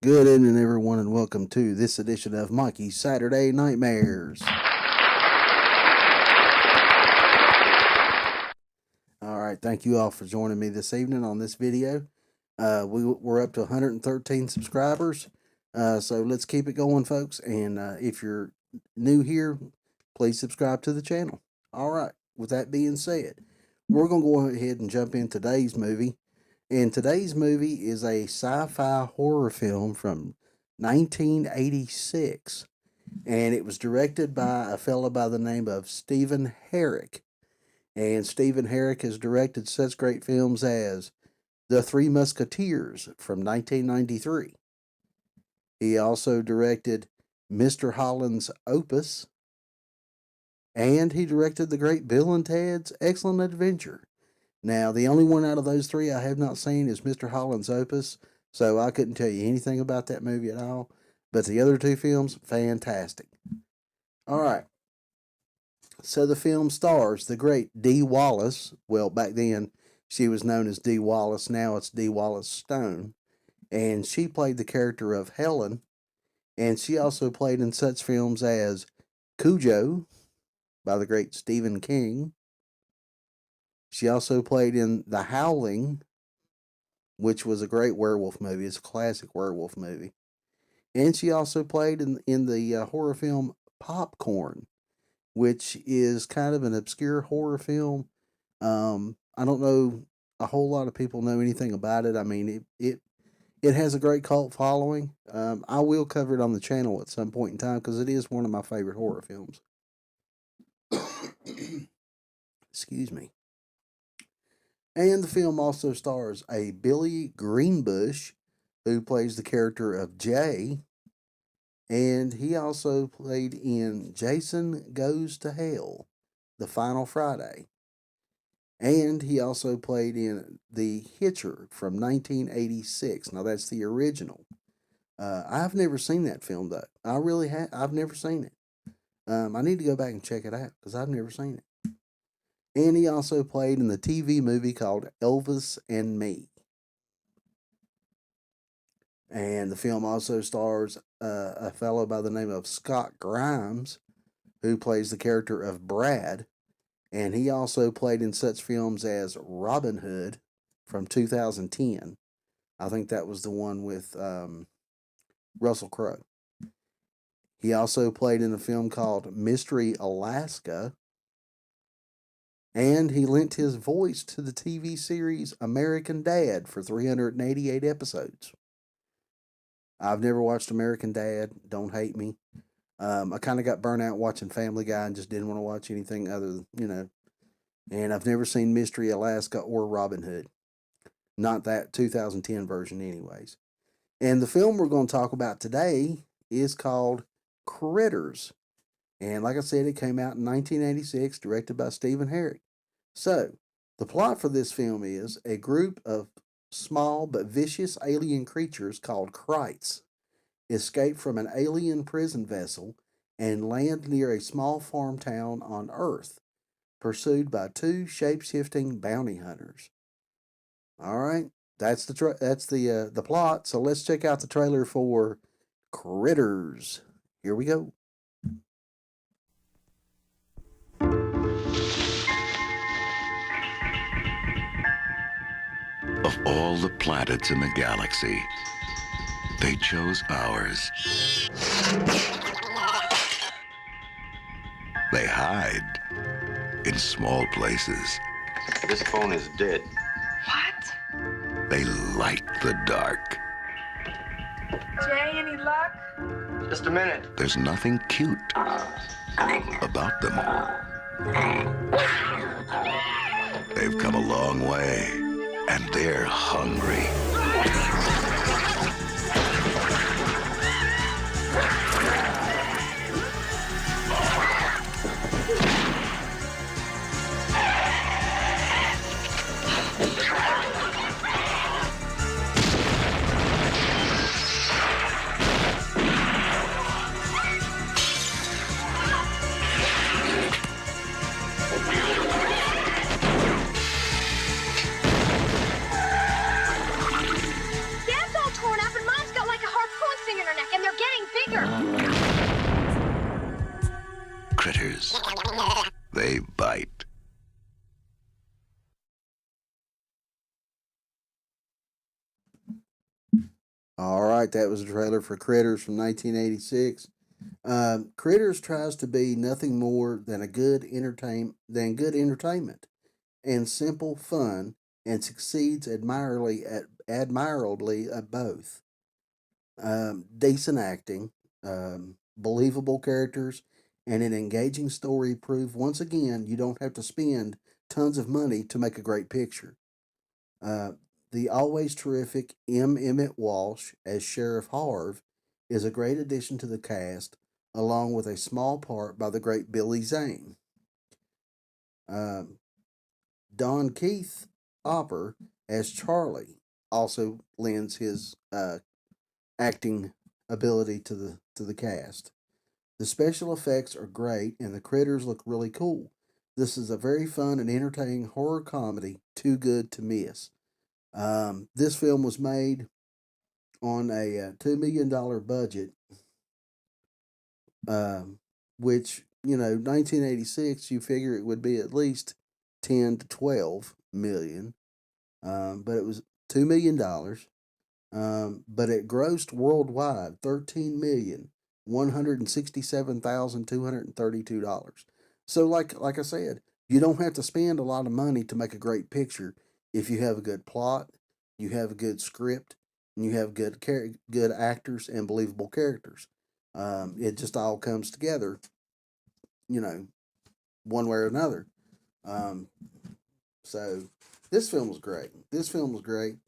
Good evening, everyone, and welcome to this edition of Mikey's Saturday Nightmares. All right, thank you all for joining me this evening on this video. We're up to 113 subscribers, so let's keep it going, folks. And if you're new here, please subscribe to the channel. All right, with that being said, we're going to go ahead and jump in today's movie. And today's movie is a sci-fi horror film from 1986. And it was directed by a fellow by the name of Stephen Herrick. And Stephen Herrick has directed such great films as The Three Musketeers from 1993. He also directed Mr. Holland's Opus. And he directed the great Bill and Ted's Excellent Adventure. Now, the only one out of those three I have not seen is Mr. Holland's Opus, so I couldn't tell you anything about that movie at all. But the other two films, fantastic. All right. So the film stars the great Dee Wallace. Well, back then she was known as Dee Wallace. Now it's Dee Wallace Stone. And she played the character of Helen. And she also played in such films as Cujo by the great Stephen King. She also played in The Howling, which was a great werewolf movie. It's a classic werewolf movie. And she also played in the horror film Popcorn, which is kind of an obscure horror film. I don't know a whole lot of people know anything about it. I mean, it has a great cult following. I will cover it on the channel at some point in time because it is one of my favorite horror films. Excuse me. And the film also stars a Billy Greenbush, who plays the character of Jay. And he also played in Jason Goes to Hell, The Final Friday. And he also played in The Hitcher from 1986. Now, that's the original. I've never seen that film, though. I really have. I've never seen it. I need to go back and check it out because I've never seen it. And he also played in the TV movie called Elvis and Me. And the film also stars a fellow by the name of Scott Grimes, who plays the character of Brad. And he also played in such films as Robin Hood from 2010. I think that was the one with Russell Crowe. He also played in a film called Mystery Alaska. And he lent his voice to the TV series American Dad for 388 episodes. I've never watched American Dad. Don't hate me. I kind of got burnt out watching Family Guy and just didn't want to watch anything other than, And I've never seen Mystery Alaska or Robin Hood. Not that 2010 version anyways. And the film we're going to talk about today is called Critters. And like I said, it came out in 1986, directed by Stephen Herrick. So, the plot for this film is a group of small but vicious alien creatures called Krites escape from an alien prison vessel and land near a small farm town on Earth, pursued by two shape-shifting bounty hunters. All right, that's the plot. So let's check out the trailer for Critters. Here we go. Of all the planets in the galaxy, they chose ours. They hide in small places. This phone is dead. What? They light the dark. Jay, any luck? Just a minute. There's nothing cute about them. They've come a long way, and they're hungry. Get All right, that was a trailer for Critters from 1986. Critters tries to be nothing more than good entertainment and simple fun, and succeeds admirably at both. Decent acting, believable characters, and an engaging story prove once again you don't have to spend tons of money to make a great picture. Uh, the always terrific M. Emmett Walsh as Sheriff Harv is a great addition to the cast, along with a small part by the great Billy Zane. Um, Don Keith Opper as Charlie also lends his acting ability to the cast. The special effects are great, and the critters look really cool. This is a very fun and entertaining horror comedy, too good to miss. This film was made on a $2 million budget, um, which 1986, you figure it would be at least 10 to 12 million, but it was $2 million. But it grossed worldwide 13,167,232. So, like I said, you don't have to spend a lot of money to make a great picture if you have a good plot, you have a good script, and you have good actors and believable characters. It just all comes together, you know, one way or another. Um, so, this film was great. This film was great.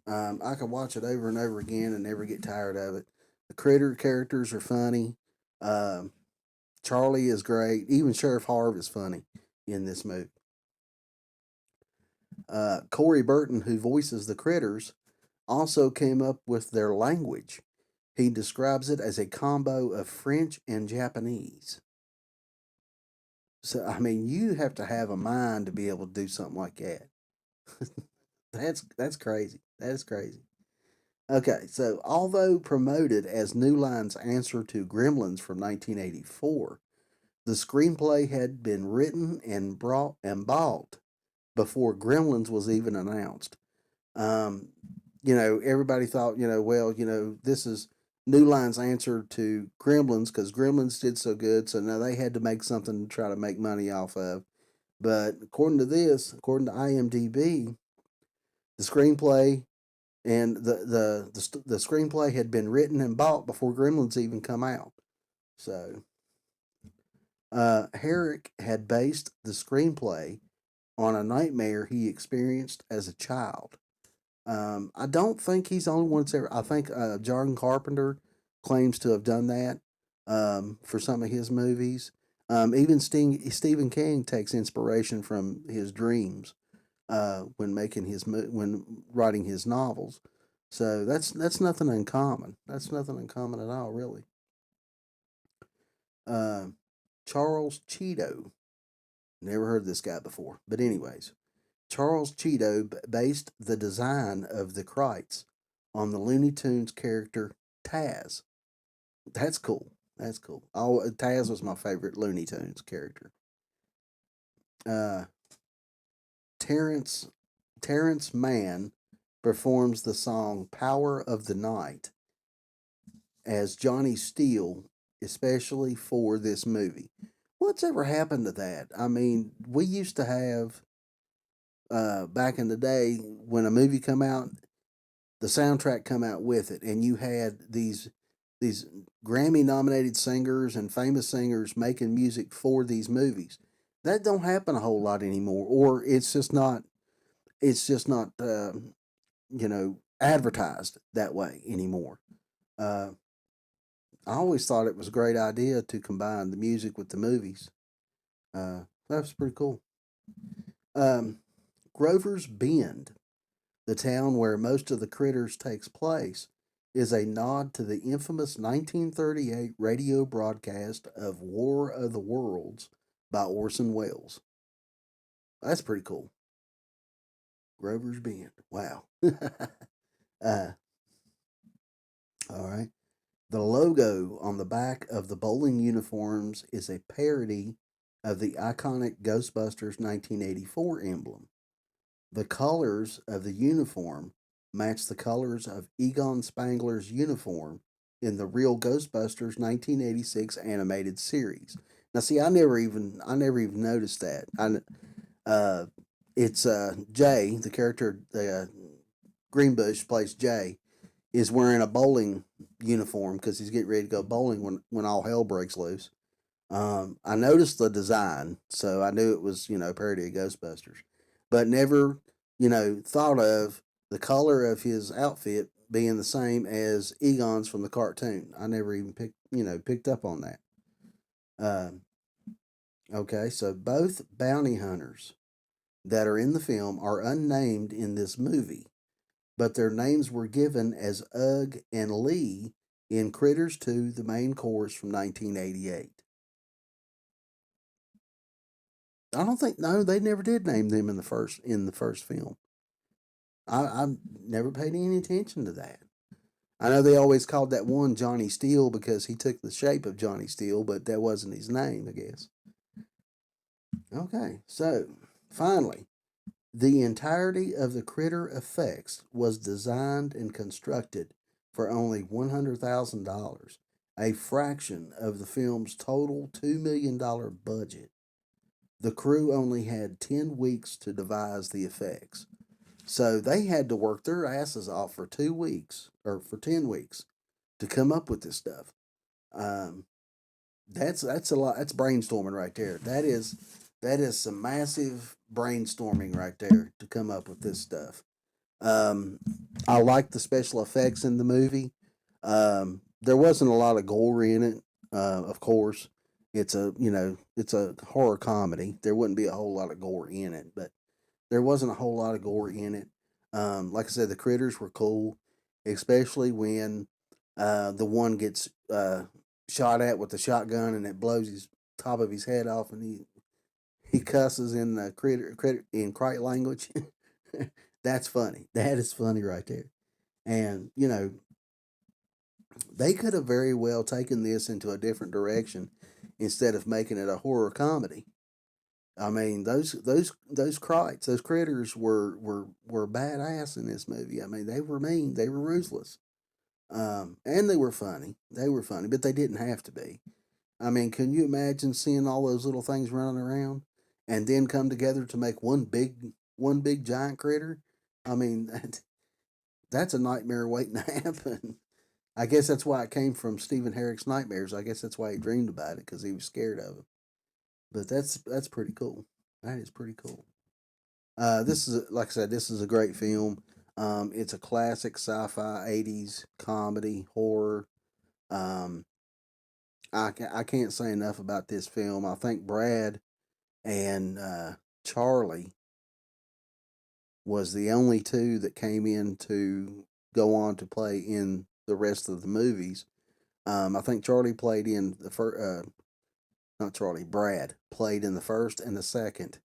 I could watch it over and over again and never get tired of it. The critter characters are funny. Um, Charlie is great. Even Sheriff Harv is funny in this movie. Corey Burton, who voices the critters, also came up with their language. He describes it as a combo of French and Japanese. So, I mean, you have to have a mind to be able to do something like that. That's crazy. That is crazy. Okay, so although promoted as New Line's answer to Gremlins from 1984, the screenplay had been written and brought and bought before Gremlins was even announced. Um, everybody thought, well, this is New Line's answer to Gremlins because Gremlins did so good, so now they had to make something to try to make money off of. But according to IMDb, the screenplay and the screenplay had been written and bought before Gremlins even come out. So Herrick had based the screenplay on a nightmare he experienced as a child. I don't think he's the only one that's ever. I think John Carpenter claims to have done that for some of his movies. Even Stephen King takes inspiration from his dreams when writing his novels. So that's nothing uncommon. That's nothing uncommon at all, really. Uh, Charles Cheeto. Never heard this guy before, but anyways, Charles Cheeto based the design of the Krites on the Looney Tunes character Taz. That's cool. That's cool. Taz was my favorite Looney Tunes character. Uh, Terrence Terrence Mann performs the song "Power of the Night" as Johnny Steele, especially for this movie. What's ever happened to that? I mean, we used to have back in the day when a movie come out, the soundtrack come out with it, and you had these Grammy nominated singers and famous singers making music for these movies. That don't happen a whole lot anymore, or it's just not advertised that way anymore. Uh, I always thought it was a great idea to combine the music with the movies. That was pretty cool. Um, Grover's Bend, the town where most of the critters takes place, is a nod to the infamous 1938 radio broadcast of War of the Worlds by Orson Welles. That's pretty cool. Grover's Bend. Wow. uh, all right. The logo on the back of the bowling uniforms is a parody of the iconic Ghostbusters 1984 emblem. The colors of the uniform matched the colors of Egon Spangler's uniform in the real Ghostbusters 1986 animated series. Now, see, I never even noticed that. Uh, it's Jay, the character, the Greenbush plays Jay, is wearing a bowling uniform because he's getting ready to go bowling when all hell breaks loose. I noticed the design, so I knew it was, a parody of Ghostbusters, but never, thought of the color of his outfit being the same as Egon's from the cartoon. I never even picked up on that. Um, okay, so both bounty hunters that are in the film are unnamed in this movie, but their names were given as Ugg and Lee in Critters 2, the main course from 1988. I don't think no, they never did name them in the first film. I never paid any attention to that. I know they always called that one Johnny Steele because he took the shape of Johnny Steele, but that wasn't his name, I guess. Okay, so finally, the entirety of the critter effects was designed and constructed for only $100,000, a fraction of the film's total $2 million budget. The crew only had 10 weeks to devise the effects. So they had to work their asses off for 2 weeks or for 10 weeks to come up with this stuff. Um, that's a lot. That's brainstorming right there. That is some massive brainstorming right there to come up with this stuff. Um, I like the special effects in the movie. There wasn't a lot of gore in it. Of course, it's a horror comedy. There wouldn't be a whole lot of gore in it, but there wasn't a whole lot of gore in it. Like I said, the critters were cool, especially when the one gets shot at with the shotgun and it blows his top of his head off, and he cusses in the critter in crate language. That's funny. That is funny right there. And they could have very well taken this into a different direction instead of making it a horror comedy. I mean, those krites, those critters were badass in this movie. I mean, they were mean, they were ruthless, and they were funny. They were funny, but they didn't have to be. I mean, can you imagine seeing all those little things running around, and then come together to make one big giant critter? I mean, that's a nightmare waiting to happen. I guess that's why it came from Stephen Herrick's nightmares. I guess that's why he dreamed about it because he was scared of it. But that's pretty cool. That is pretty cool. This is like I said, this is a great film. It's a classic sci-fi '80s comedy horror. Um, I can't say enough about this film. I think Brad and Charlie was the only two that came in to go on to play in the rest of the movies. I think Charlie played in the first. Not Charlie. Brad played in the first and the second,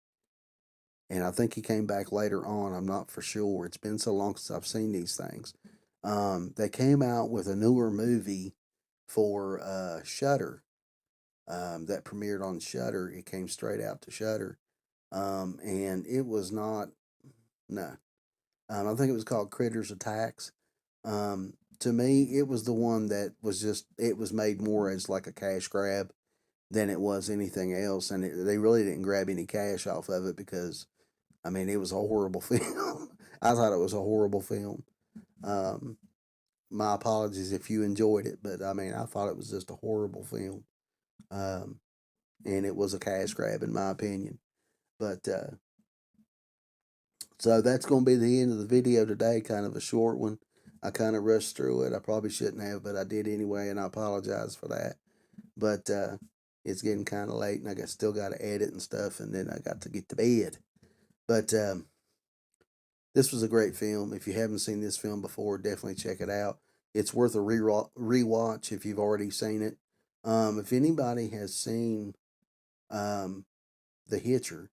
and I think he came back later on. I'm not for sure. It's been so long since I've seen these things. They came out with a newer movie for Shudder that premiered on Shudder. It came straight out to Shudder, and it was not. No, I think it was called Critters Attacks. To me, it was the one that was just. It was made more as like a cash grab than it was anything else, and they really didn't grab any cash off of it because I mean, it was a horrible film. I thought it was a horrible film. Um, my apologies if you enjoyed it, but I mean, I thought it was just a horrible film. Um, and it was a cash grab, in my opinion. But so that's going to be the end of the video today. Kind of a short one. I kind of rushed through it. I probably shouldn't have, but I did anyway, and I apologize for that. But it's getting kind of late, and still got to edit and stuff, and then I got to get to bed. But this was a great film. If you haven't seen this film before, definitely check it out. It's worth a rewatch if you've already seen it. If anybody has seen um, The Hitcher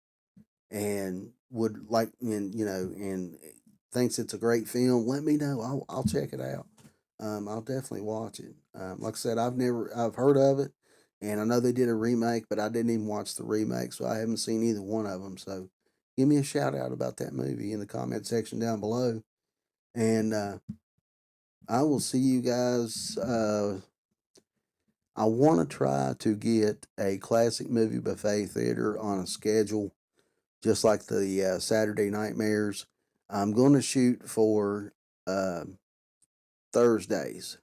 and would like and thinks it's a great film, let me know. I'll check it out. I'll definitely watch it. Like I said, I've heard of it, and I know they did a remake, but I didn't even watch the remake, so I haven't seen either one of them. So give me a shout out about that movie in the comment section down below. And I will see you guys. I want to try to get a classic movie buffet theater on a schedule, just like the Saturday Nightmares. I'm going to shoot for uh, Thursdays.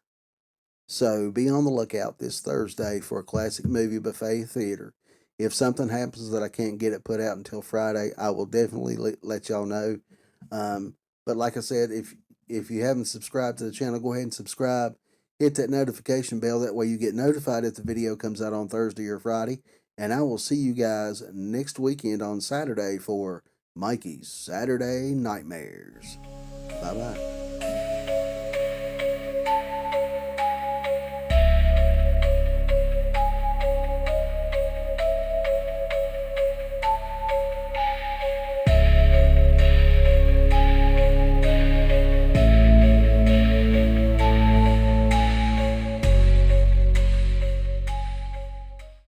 So be on the lookout this Thursday for a classic movie buffet theater. If something happens that I can't get it put out until Friday, I will definitely let y'all know. But like I said, if you haven't subscribed to the channel, go ahead and subscribe. Hit that notification bell. That way you get notified if the video comes out on Thursday or Friday. And I will see you guys next weekend on Saturday for Mikey's Saturday Nightmares. Bye-bye.